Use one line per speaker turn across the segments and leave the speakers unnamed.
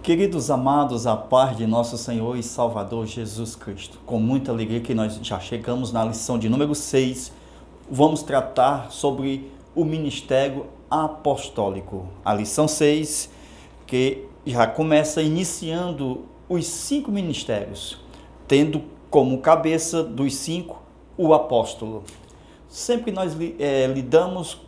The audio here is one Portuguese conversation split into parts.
Queridos amados, a paz de nosso Senhor e Salvador Jesus Cristo. Com muita alegria que nós já chegamos na lição de número 6, vamos tratar sobre o ministério apostólico. A lição 6, que já começa iniciando os 5 ministérios, tendo como cabeça dos 5 o apóstolo. Sempre nós lidamos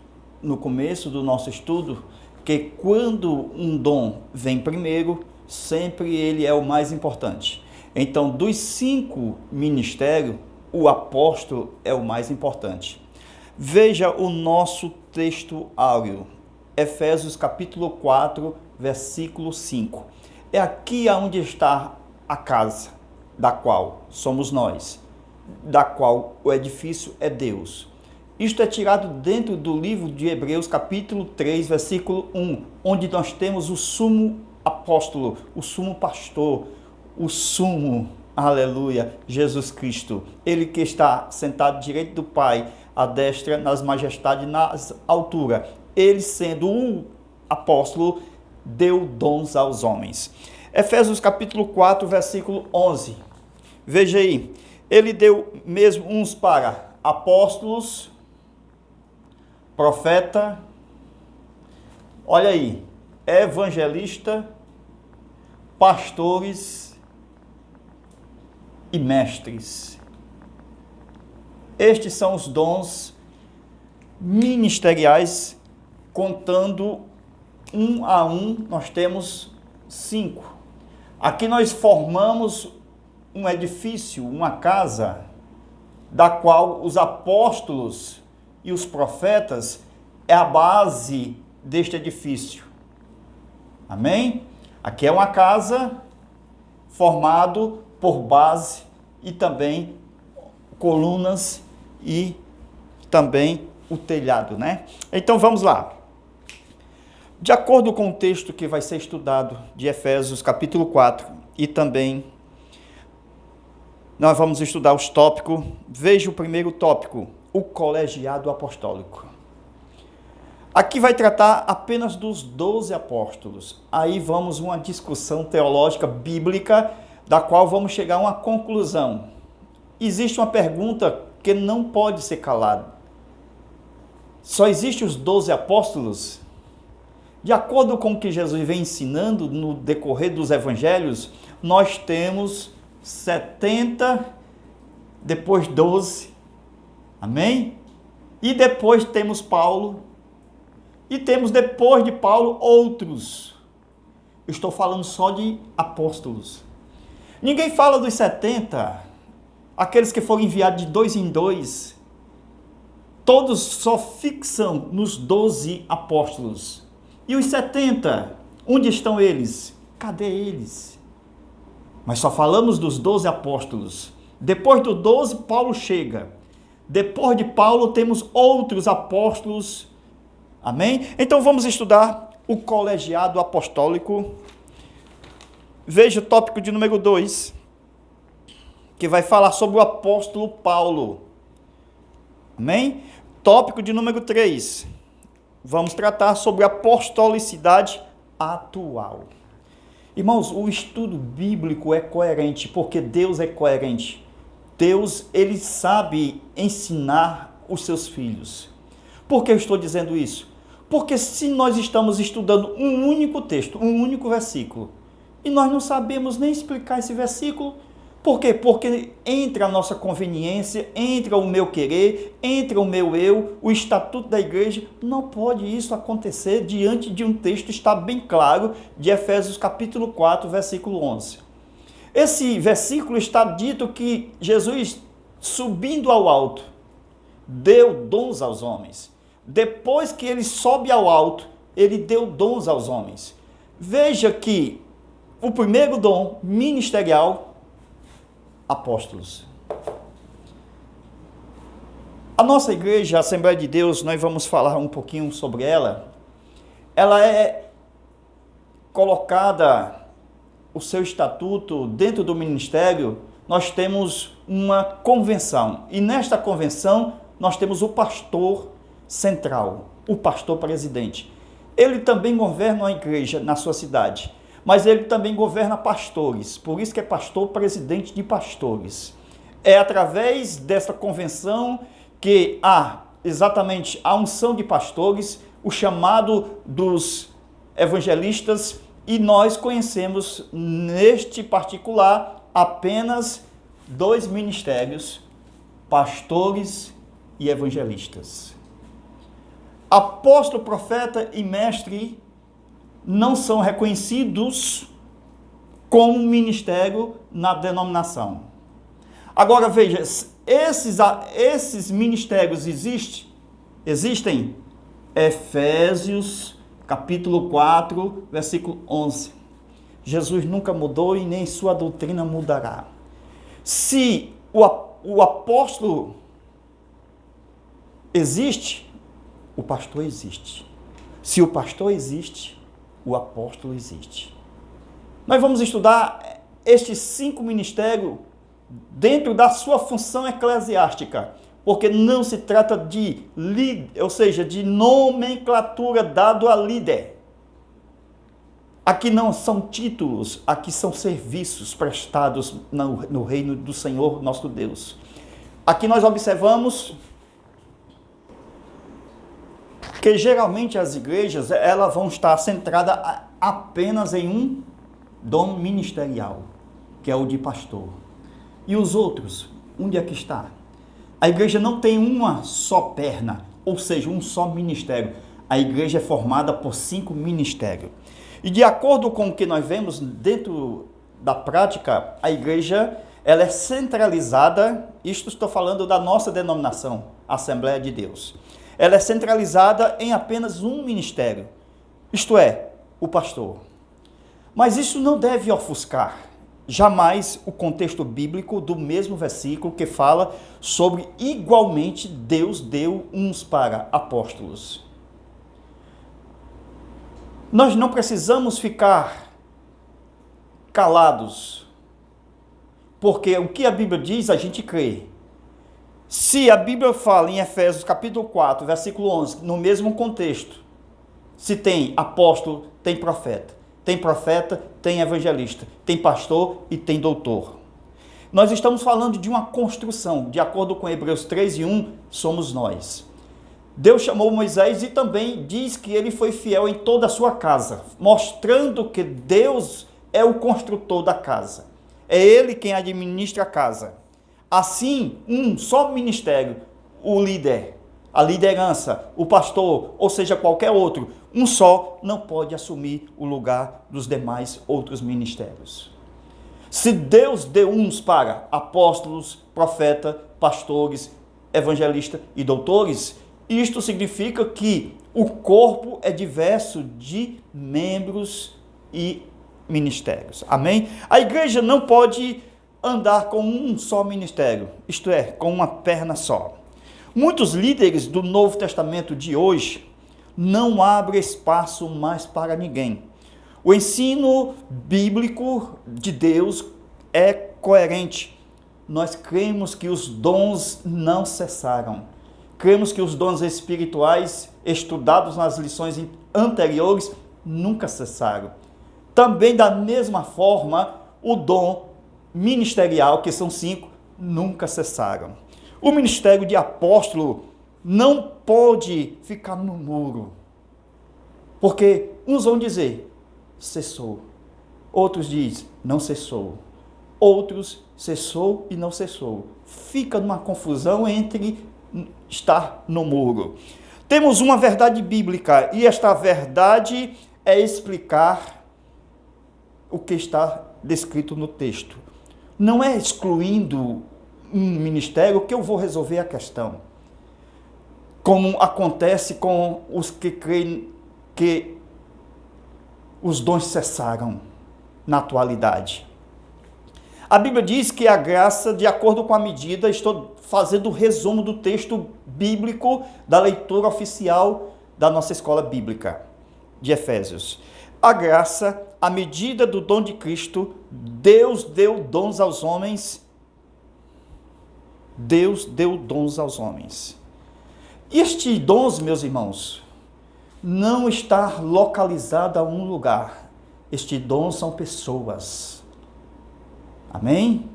no começo do nosso estudo que quando um dom vem primeiro, sempre ele é o mais importante. Então, dos 5 ministérios, o apóstolo é o mais importante. Veja o nosso texto áureo, Efésios capítulo 4, versículo 5. É aqui onde está a casa, da qual somos nós, da qual o edifício é Deus. Isto é tirado dentro do livro de Hebreus, capítulo 3, versículo 1, onde nós temos o sumo apóstolo, o sumo pastor, o sumo, aleluia, Jesus Cristo. Ele que está sentado direito do Pai, à destra, nas majestades, nas alturas. Ele, sendo um apóstolo, deu dons aos homens. Efésios, capítulo 4, versículo 11. Veja aí, ele deu mesmo uns para apóstolos, profeta, olha aí, evangelista, pastores e mestres. Estes são os dons ministeriais, contando um a um, nós temos 5. Aqui nós formamos um edifício, uma casa, da qual os apóstolos e os profetas é a base deste edifício. Amém? Aqui é uma casa formado por base e também colunas e também o telhado, né? Então vamos lá. De acordo com o texto que vai ser estudado de Efésios capítulo 4 e também nós vamos estudar os tópicos. Veja o primeiro tópico, o colegiado apostólico. Aqui vai tratar apenas dos 12 apóstolos. Aí vamos uma discussão teológica bíblica, da qual vamos chegar a uma conclusão. Existe uma pergunta que não pode ser calada. Só existem os 12 apóstolos? De acordo com o que Jesus vem ensinando no decorrer dos evangelhos, nós temos 70, depois 12, amém? E depois temos Paulo, e temos depois de Paulo outros. Eu estou falando só de apóstolos. Ninguém fala dos 70, aqueles que foram enviados de 2 em 2. Todos só fixam nos 12 apóstolos. E os 70, onde estão eles? Cadê eles? Mas só falamos dos 12 apóstolos. Depois do 12, Paulo chega. Depois de Paulo, temos outros apóstolos. Amém? Então vamos estudar o colegiado apostólico. Veja o tópico de número 2, que vai falar sobre o apóstolo Paulo. Amém? Tópico de número 3. Vamos tratar sobre a apostolicidade atual. Irmãos, o estudo bíblico é coerente, porque Deus é coerente. Deus, ele sabe ensinar os seus filhos. Por que eu estou dizendo isso? Porque se nós estamos estudando um único texto, um único versículo, e nós não sabemos nem explicar esse versículo, por quê? Porque entra a nossa conveniência, entra o meu querer, entra o meu eu, o estatuto da igreja. Não pode isso acontecer diante de um texto, está bem claro, de Efésios capítulo 4, versículo 11. Esse versículo está dito que Jesus, subindo ao alto, deu dons aos homens. Depois que ele sobe ao alto, ele deu dons aos homens. Veja que o primeiro dom ministerial, apóstolos. A nossa igreja, a Assembleia de Deus, nós vamos falar um pouquinho sobre ela. Ela é colocada, o seu estatuto, dentro do ministério, nós temos uma convenção. E nesta convenção, nós temos o pastor central, o pastor presidente. Ele também governa a igreja na sua cidade. mas ele também governa pastores, por isso que é pastor presidente de pastores. É através dessa convenção que há exatamente a unção de pastores, o chamado dos evangelistas, e nós conhecemos neste particular apenas dois ministérios, pastores e evangelistas. Apóstolo, profeta e mestre não são reconhecidos como ministério na denominação. Agora veja, esses ministérios existem? Efésios capítulo 4, versículo 11. Jesus nunca mudou e nem sua doutrina mudará. Se o apóstolo existe, o pastor existe. Se o pastor existe, o apóstolo existe. Nós vamos estudar estes 5 ministérios dentro da sua função eclesiástica, porque não se trata de líder, ou seja, de nomenclatura dado a líder. Aqui não são títulos, aqui são serviços prestados no reino do Senhor nosso Deus. Aqui nós observamos que geralmente as igrejas elas vão estar centradas apenas em um dom ministerial, que é o de pastor. E os outros, onde é que está? A igreja não tem uma só perna, ou seja, um só ministério. A igreja é formada por 5 ministérios. E de acordo com o que nós vemos dentro da prática, a igreja ela é centralizada, isto estou falando da nossa denominação, Assembleia de Deus. Ela é centralizada em apenas um ministério, isto é, o pastor. Mas isso não deve ofuscar jamais o contexto bíblico do mesmo versículo que fala sobre igualmente Deus deu uns para apóstolos. Nós não precisamos ficar calados, porque o que a Bíblia diz, a gente crê. Se a Bíblia fala em Efésios capítulo 4, versículo 11, no mesmo contexto, se tem apóstolo, tem profeta, tem evangelista, tem pastor e tem doutor. Nós estamos falando de uma construção, de acordo com Hebreus 3:1, somos nós. Deus chamou Moisés e também diz que ele foi fiel em toda a sua casa, mostrando que Deus é o construtor da casa. É ele quem administra a casa. Assim, um só ministério, o líder, a liderança, o pastor, ou seja, qualquer outro, um só não pode assumir o lugar dos demais outros ministérios. Se Deus deu uns para apóstolos, profetas, pastores, evangelistas e doutores, isto significa que o corpo é diverso de membros e ministérios. Amém? A igreja não pode andar com um só ministério, isto é, com uma perna só. Muitos líderes do Novo Testamento de hoje não abrem espaço mais para ninguém. O ensino bíblico de Deus é coerente. Nós cremos que os dons não cessaram. Cremos que os dons espirituais estudados nas lições anteriores nunca cessaram. Também da mesma forma, o dom ministerial, que são 5, nunca cessaram. O ministério de apóstolo não pode ficar no muro, porque uns vão dizer, cessou. Outros dizem, não cessou. Outros, cessou e não cessou. Fica numa confusão entre estar no muro. Temos uma verdade bíblica, e esta verdade é explicar o que está descrito no texto. Não é excluindo um ministério que eu vou resolver a questão, como acontece com os que creem que os dons cessaram na atualidade. A Bíblia diz que a graça, de acordo com a medida, estou fazendo o resumo do texto bíblico da leitura oficial da nossa escola bíblica de Efésios. A graça, a medida do dom de Cristo, Deus deu dons aos homens. Deus deu dons aos homens. Estes dons, meus irmãos, não está localizado a um lugar. Este dom são pessoas. Amém?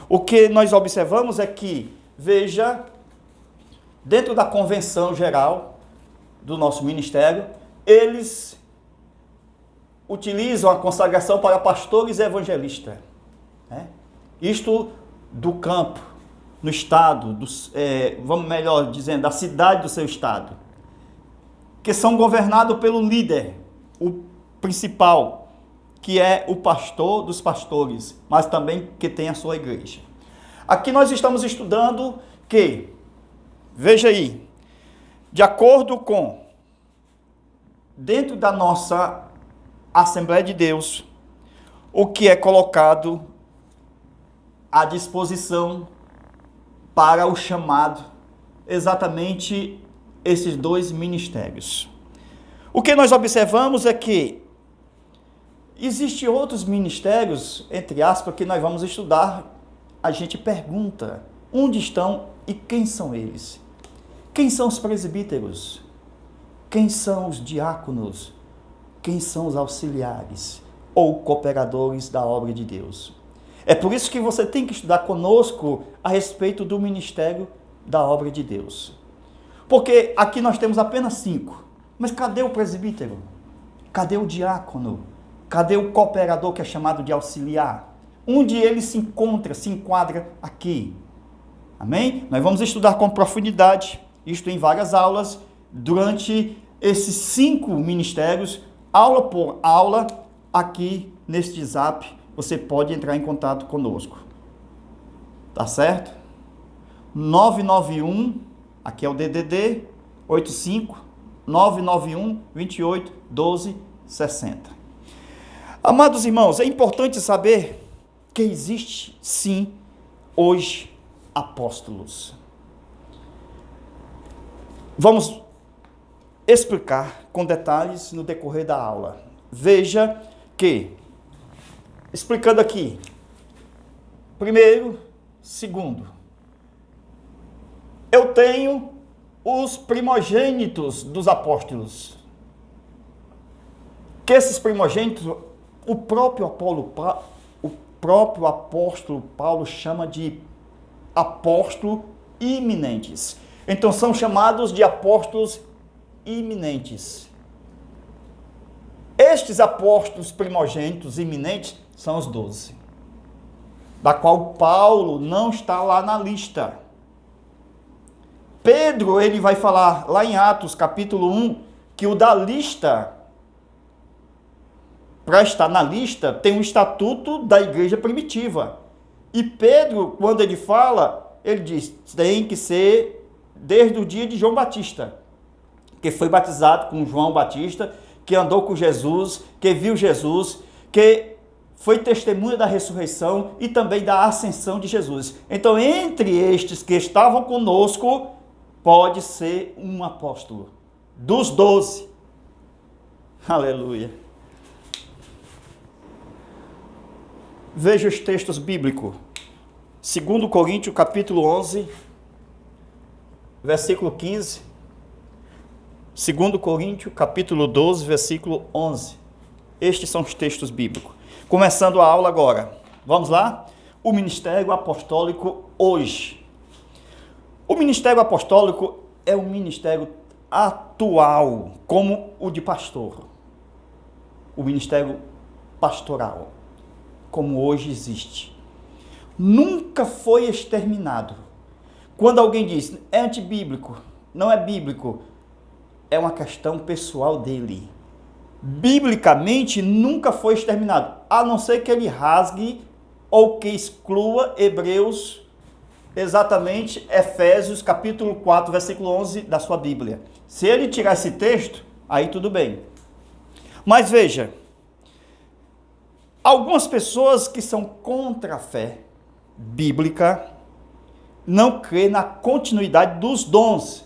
O que nós observamos é que, veja, dentro da convenção geral do nosso ministério, eles utilizam a consagração para pastores e evangelistas. Né? Isto do campo, no estado, vamos melhor dizendo, da cidade do seu estado, que são governados pelo líder, o principal, que é o pastor dos pastores, mas também que tem a sua igreja. Aqui nós estamos estudando que, veja aí, de acordo com, dentro da nossa Assembleia de Deus, o que é colocado à disposição para o chamado, exatamente esses dois ministérios. O que nós observamos é que existem outros ministérios, entre aspas, que nós vamos estudar. A gente pergunta, onde estão e quem são eles? Quem são os presbíteros? Quem são os diáconos? Quem são os auxiliares ou cooperadores da obra de Deus? É por isso que você tem que estudar conosco a respeito do ministério da obra de Deus. Porque aqui nós temos apenas 5. Mas cadê o presbítero? Cadê o diácono? Cadê o cooperador que é chamado de auxiliar? Onde ele se enquadra aqui? Amém? Nós vamos estudar com profundidade, isto em várias aulas, durante esses 5 ministérios, aula por aula, aqui neste Zap, você pode entrar em contato conosco. Tá certo? 991, aqui é o DDD, 85 991 28 12 60. Amados irmãos, é importante saber que existe, sim, hoje, apóstolos. Vamos explicar com detalhes no decorrer da aula. Veja que, explicando aqui, primeiro, segundo, eu tenho os primogênitos dos apóstolos. Que esses primogênitos, o próprio apóstolo Paulo chama de apóstolo iminentes. Então são chamados de apóstolos iminentes. Estes apóstolos primogênitos iminentes são os 12, da qual Paulo não está lá na lista. Pedro, ele vai falar lá em Atos capítulo 1, que o da lista, para estar na lista, tem um estatuto da igreja primitiva. E Pedro, quando ele fala, ele diz, tem que ser desde o dia de João Batista, que foi batizado com João Batista, que andou com Jesus, que viu Jesus, que foi testemunha da ressurreição e também da ascensão de Jesus. Então, entre estes que estavam conosco, pode ser um apóstolo. Dos 12. Aleluia. Veja os textos bíblicos. 2 Coríntios, capítulo 11, versículo 15. 2 Coríntios, capítulo 12, versículo 11. Estes são os textos bíblicos. Começando a aula agora. Vamos lá? O ministério apostólico hoje. O ministério apostólico é um ministério atual, como o de pastor. O ministério pastoral, como hoje existe. Nunca foi exterminado. Quando alguém diz, é antibíblico, não é bíblico, é uma questão pessoal dele. Biblicamente, nunca foi exterminado, a não ser que ele rasgue ou que exclua Hebreus, exatamente Efésios, capítulo 4, versículo 11 da sua Bíblia. Se ele tirar esse texto, aí tudo bem. Mas veja, algumas pessoas que são contra a fé bíblica não crê na continuidade dos dons,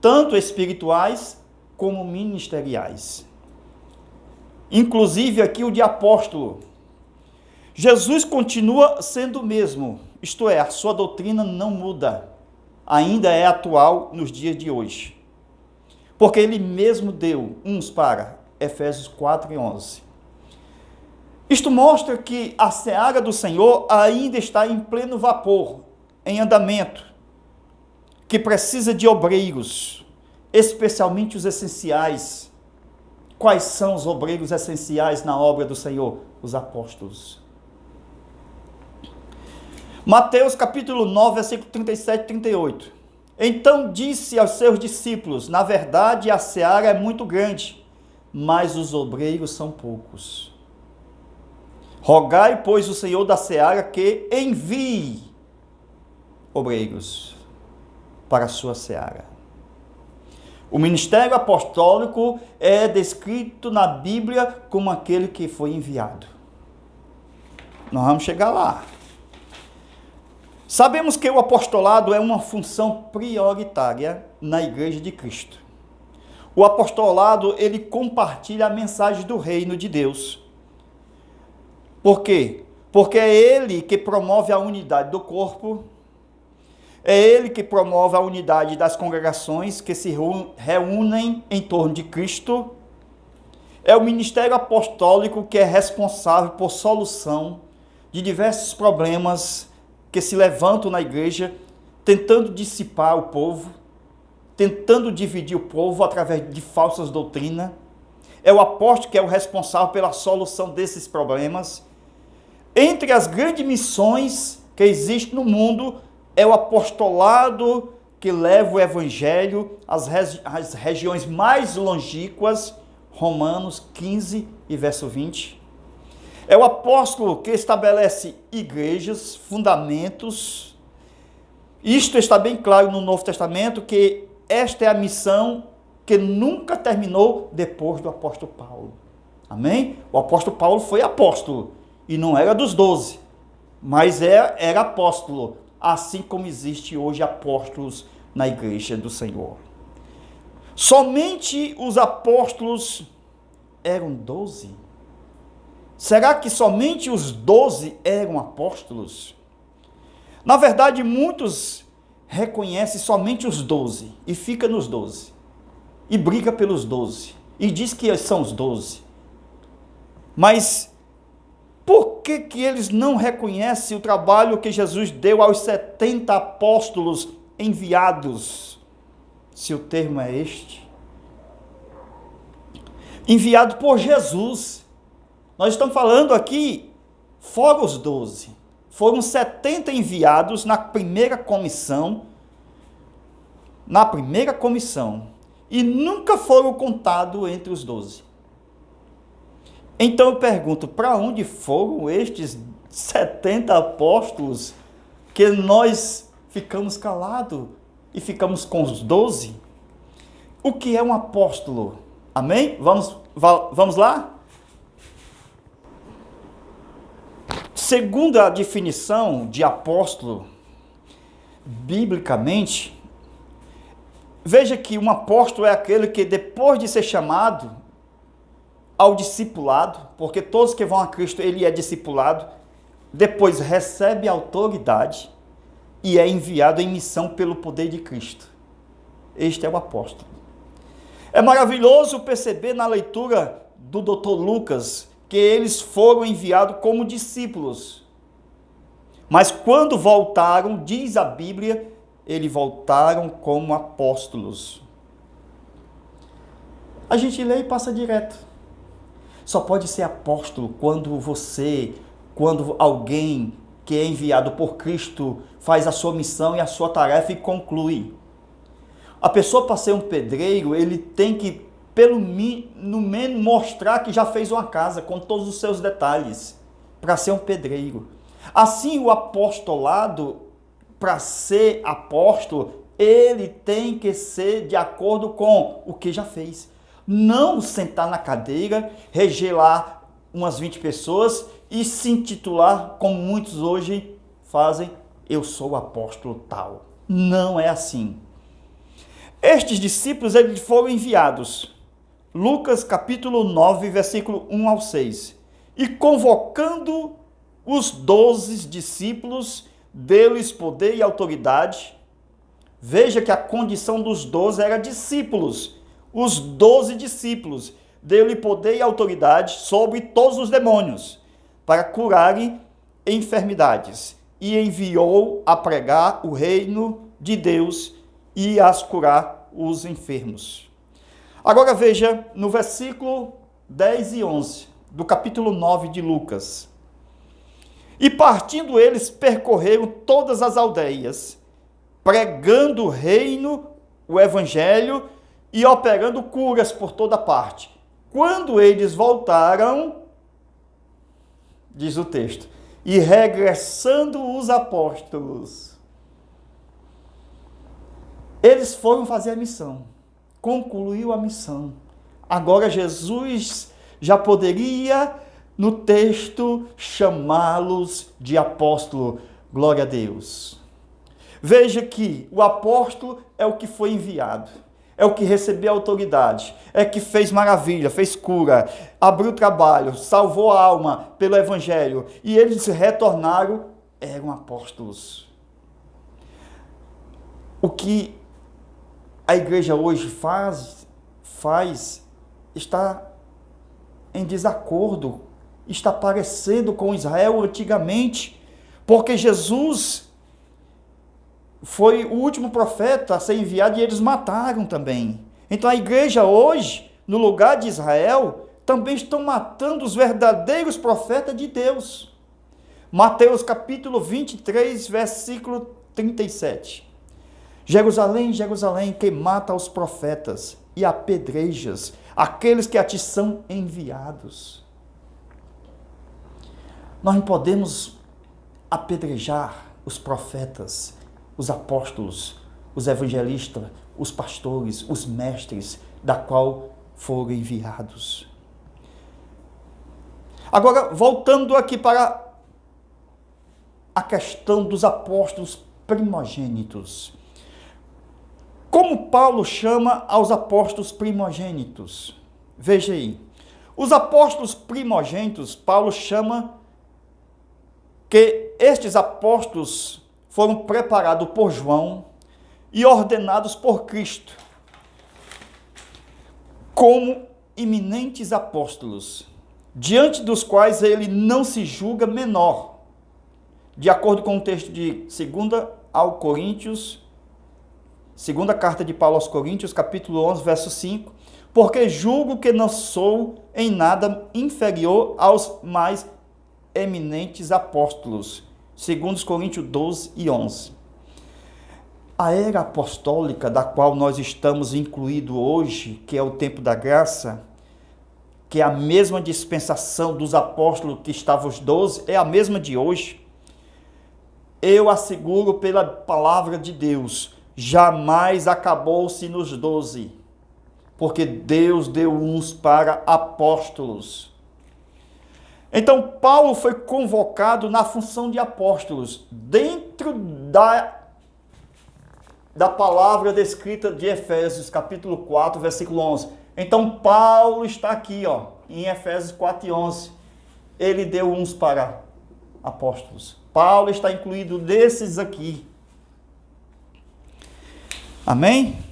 tanto espirituais como ministeriais. Inclusive aqui o de apóstolo. Jesus continua sendo o mesmo, isto é, a sua doutrina não muda, ainda é atual nos dias de hoje. Porque ele mesmo deu uns para Efésios 4 e 11. Isto mostra que a seara do Senhor ainda está em pleno vapor, em andamento, que precisa de obreiros, especialmente os essenciais. Quais são os obreiros essenciais na obra do Senhor? Os apóstolos. Mateus capítulo 9, versículo 37 e 38. Então disse aos seus discípulos: na verdade a seara é muito grande, mas os obreiros são poucos. Rogai, pois, o Senhor da seara que envie obreiros para a sua seara. O ministério apostólico é descrito na Bíblia como aquele que foi enviado. Nós vamos chegar lá. Sabemos que o apostolado é uma função prioritária na Igreja de Cristo. O apostolado, ele compartilha a mensagem do reino de Deus. Por quê? Porque é ele que promove a unidade do corpo, é ele que promove a unidade das congregações que se reúnem em torno de Cristo. É o ministério apostólico que é responsável por solução de diversos problemas que se levantam na igreja, tentando dissipar o povo, tentando dividir o povo através de falsas doutrinas. É o apóstolo que é o responsável pela solução desses problemas. Entre as grandes missões que existem no mundo, é o apostolado que leva o evangelho às regiões mais longínquas, Romanos 15 e verso 20. É o apóstolo que estabelece igrejas, fundamentos. Isto está bem claro no Novo Testamento, que esta é a missão que nunca terminou depois do apóstolo Paulo. Amém? O apóstolo Paulo foi apóstolo, e não era dos 12, mas era apóstolo, assim como existe hoje apóstolos na igreja do Senhor. Somente os apóstolos eram 12? Será que somente os 12 eram apóstolos? Na verdade, muitos reconhecem somente os 12 e fica nos 12. E briga pelos 12. E diz que são os 12. Mas por que eles não reconhecem o trabalho que Jesus deu aos 70 apóstolos enviados? Se o termo é este. Enviado por Jesus. Nós estamos falando aqui, fora os 12. Foram 70 enviados na primeira comissão. E nunca foram contados entre os 12. Então eu pergunto, para onde foram estes 70 apóstolos que nós ficamos calados e ficamos com os 12? O que é um apóstolo? Amém? Vamos lá? Segundo a definição de apóstolo, biblicamente, veja que um apóstolo é aquele que depois de ser chamado ao discipulado, porque todos que vão a Cristo, ele é discipulado, depois recebe autoridade e é enviado em missão pelo poder de Cristo. Este é o apóstolo. É maravilhoso perceber na leitura do Dr. Lucas que eles foram enviados como discípulos. Mas quando voltaram, diz a Bíblia, eles voltaram como apóstolos. A gente lê e passa direto. Só pode ser apóstolo quando alguém que é enviado por Cristo faz a sua missão e a sua tarefa e conclui. A pessoa, para ser um pedreiro, ele tem que, no menos, mostrar que já fez uma casa com todos os seus detalhes, para ser um pedreiro. Assim, o apostolado, para ser apóstolo, ele tem que ser de acordo com o que já fez. Não sentar na cadeira, reger lá umas 20 pessoas e se intitular, como muitos hoje fazem, eu sou o apóstolo tal. Não é assim. Estes discípulos, eles foram enviados. Lucas capítulo 9, versículo 1 ao 6. E convocando os 12 discípulos, deu-lhes poder e autoridade. Veja que a condição dos 12 era discípulos. Os 12 discípulos, deu-lhe poder e autoridade sobre todos os demônios, para curarem enfermidades, e enviou a pregar o reino de Deus e a curar os enfermos. Agora veja no versículo 10 e 11 do capítulo 9 de Lucas. E partindo eles percorreram todas as aldeias, pregando o reino, o evangelho e operando curas por toda parte. Quando eles voltaram, diz o texto, e regressando os apóstolos, eles foram fazer a missão, concluiu a missão. Agora Jesus já poderia, no texto, chamá-los de apóstolo. Glória a Deus. Veja que o apóstolo é o que foi enviado, é o que recebeu autoridade, é que fez maravilha, fez cura, abriu trabalho, salvou a alma pelo evangelho, e eles retornaram, eram apóstolos. O que a igreja hoje faz está em desacordo, está parecendo com Israel antigamente, porque Jesus foi o último profeta a ser enviado e eles mataram também. Então a igreja hoje, no lugar de Israel, também estão matando os verdadeiros profetas de Deus. Mateus capítulo 23, versículo 37. Jerusalém, Jerusalém, que mata os profetas e apedrejas aqueles que a ti são enviados. Nós não podemos apedrejar os profetas, os apóstolos, os evangelistas, os pastores, os mestres, da qual foram enviados. Agora, voltando aqui para a questão dos apóstolos primogênitos. Como Paulo chama aos apóstolos primogênitos? Veja aí. Os apóstolos primogênitos, Paulo chama que estes apóstolos foram preparados por João e ordenados por Cristo como eminentes apóstolos, diante dos quais ele não se julga menor, de acordo com o texto de 2 segunda carta de Paulo aos Coríntios, capítulo 11, verso 5, porque julgo que não sou em nada inferior aos mais eminentes apóstolos, 2 Coríntios 12 e 11. A era apostólica da qual nós estamos incluídos hoje, que é o tempo da graça, que é a mesma dispensação dos apóstolos que estavam os 12, é a mesma de hoje. Eu asseguro pela palavra de Deus, jamais acabou-se nos 12, porque Deus deu uns para apóstolos. Então, Paulo foi convocado na função de apóstolos, dentro da palavra descrita de Efésios, capítulo 4, versículo 11. Então, Paulo está aqui, em Efésios 4 e 11. Ele deu uns para apóstolos. Paulo está incluído desses aqui. Amém?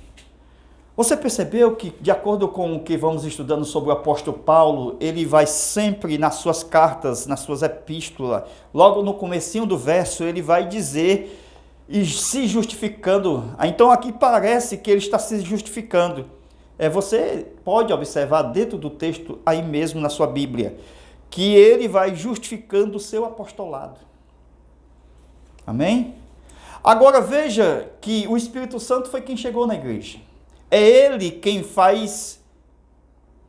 Você percebeu que, de acordo com o que vamos estudando sobre o apóstolo Paulo, ele vai sempre nas suas cartas, nas suas epístolas, logo no comecinho do verso, ele vai dizer e se justificando. Então aqui parece que ele está se justificando. Você pode observar dentro do texto aí mesmo na sua Bíblia, que ele vai justificando o seu apostolado. Amém? Agora veja que o Espírito Santo foi quem chegou na igreja. É ele quem faz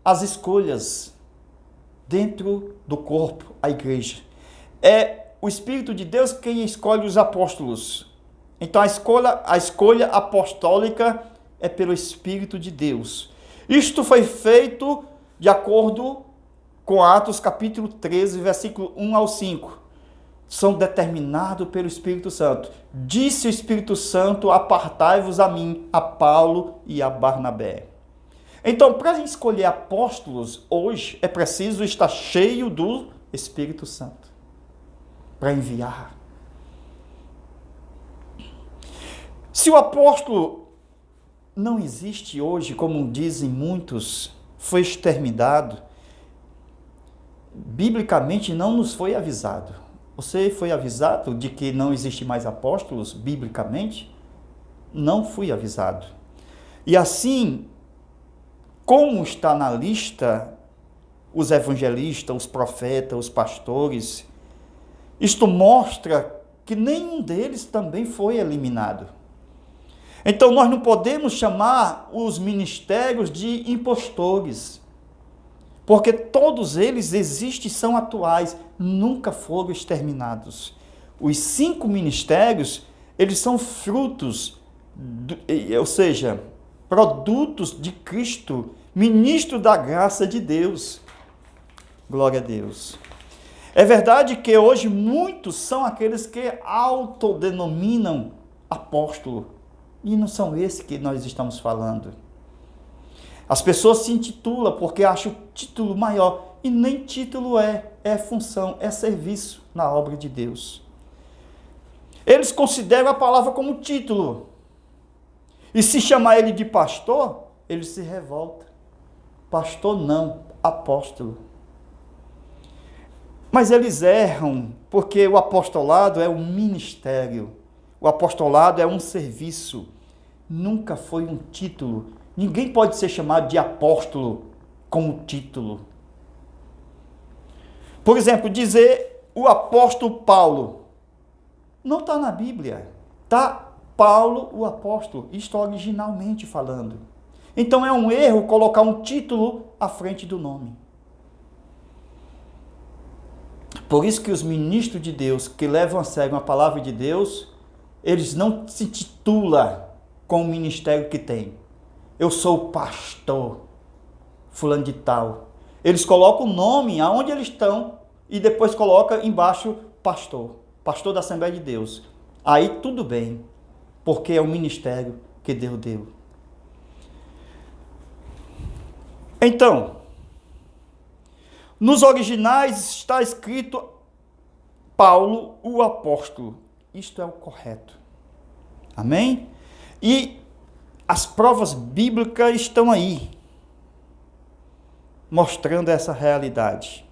as escolhas dentro do corpo, a igreja. É o Espírito de Deus quem escolhe os apóstolos. Então a escolha apostólica é pelo Espírito de Deus. Isto foi feito de acordo com Atos capítulo 13, versículo 1 ao 5. São determinados pelo Espírito Santo. Disse o Espírito Santo, apartai-vos a mim, a Paulo e a Barnabé. Então, para escolher apóstolos, hoje é preciso estar cheio do Espírito Santo, para enviar. Se o apóstolo não existe hoje, como dizem muitos, foi exterminado, biblicamente não nos foi avisado. Você foi avisado de que não existe mais apóstolos, biblicamente? Não fui avisado. E assim, como está na lista os evangelistas, os profetas, os pastores, isto mostra que nenhum deles também foi eliminado. Então nós não podemos chamar os ministérios de impostores, porque todos eles existem e são atuais, nunca foram exterminados. Os 5 ministérios, eles são frutos, ou seja, produtos de Cristo, ministro da graça de Deus. Glória a Deus. É verdade que hoje muitos são aqueles que autodenominam apóstolo, e não são esses que nós estamos falando. As pessoas se intitulam porque acham o título maior, e nem título é função, é serviço na obra de Deus. Eles consideram a palavra como título, e se chamar ele de pastor, ele se revolta. Pastor não, apóstolo. Mas eles erram, porque o apostolado é um ministério, o apostolado é um serviço, nunca foi um título. Ninguém pode ser chamado de apóstolo como título. Por exemplo, dizer o apóstolo Paulo, não está na Bíblia, está Paulo o apóstolo, isto originalmente falando. Então é um erro colocar um título à frente do nome. Por isso que os ministros de Deus que levam a sério a palavra de Deus, eles não se titulam com o ministério que tem. Eu sou o pastor fulano de tal. Eles colocam o nome aonde eles estão e depois colocam embaixo pastor, pastor da Assembleia de Deus. Aí tudo bem, porque é o ministério que Deus deu. Então, nos originais está escrito Paulo, o apóstolo. Isto é o correto. Amém? E as provas bíblicas estão aí, mostrando essa realidade,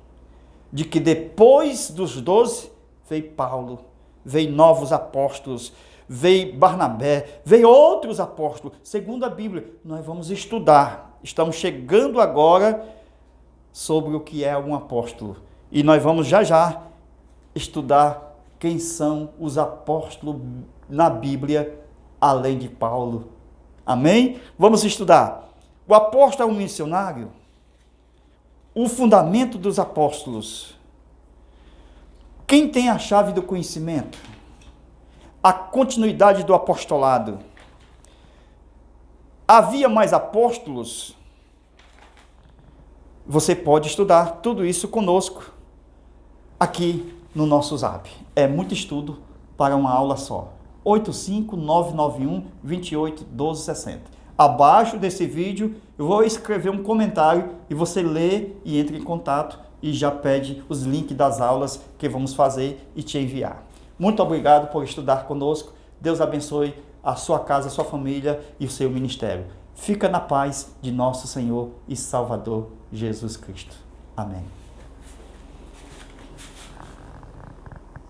de que depois dos 12, veio Paulo, veio novos apóstolos, veio Barnabé, veio outros apóstolos. Segundo a Bíblia, nós vamos estudar. Estamos chegando agora sobre o que é um apóstolo. E nós vamos já estudar quem são os apóstolos na Bíblia, além de Paulo. Amém? Vamos estudar. O apóstolo é um missionário. O fundamento dos apóstolos. Quem tem a chave do conhecimento? A continuidade do apostolado. Havia mais apóstolos? Você pode estudar tudo isso conosco, aqui no nosso Zap. É muito estudo para uma aula só. 85991281260. Abaixo desse vídeo eu vou escrever um comentário e você lê e entra em contato e já pede os links das aulas que vamos fazer e te enviar. Muito obrigado por estudar conosco. Deus abençoe a sua casa, a sua família e o seu ministério. Fica na paz de nosso Senhor e Salvador Jesus Cristo. Amém.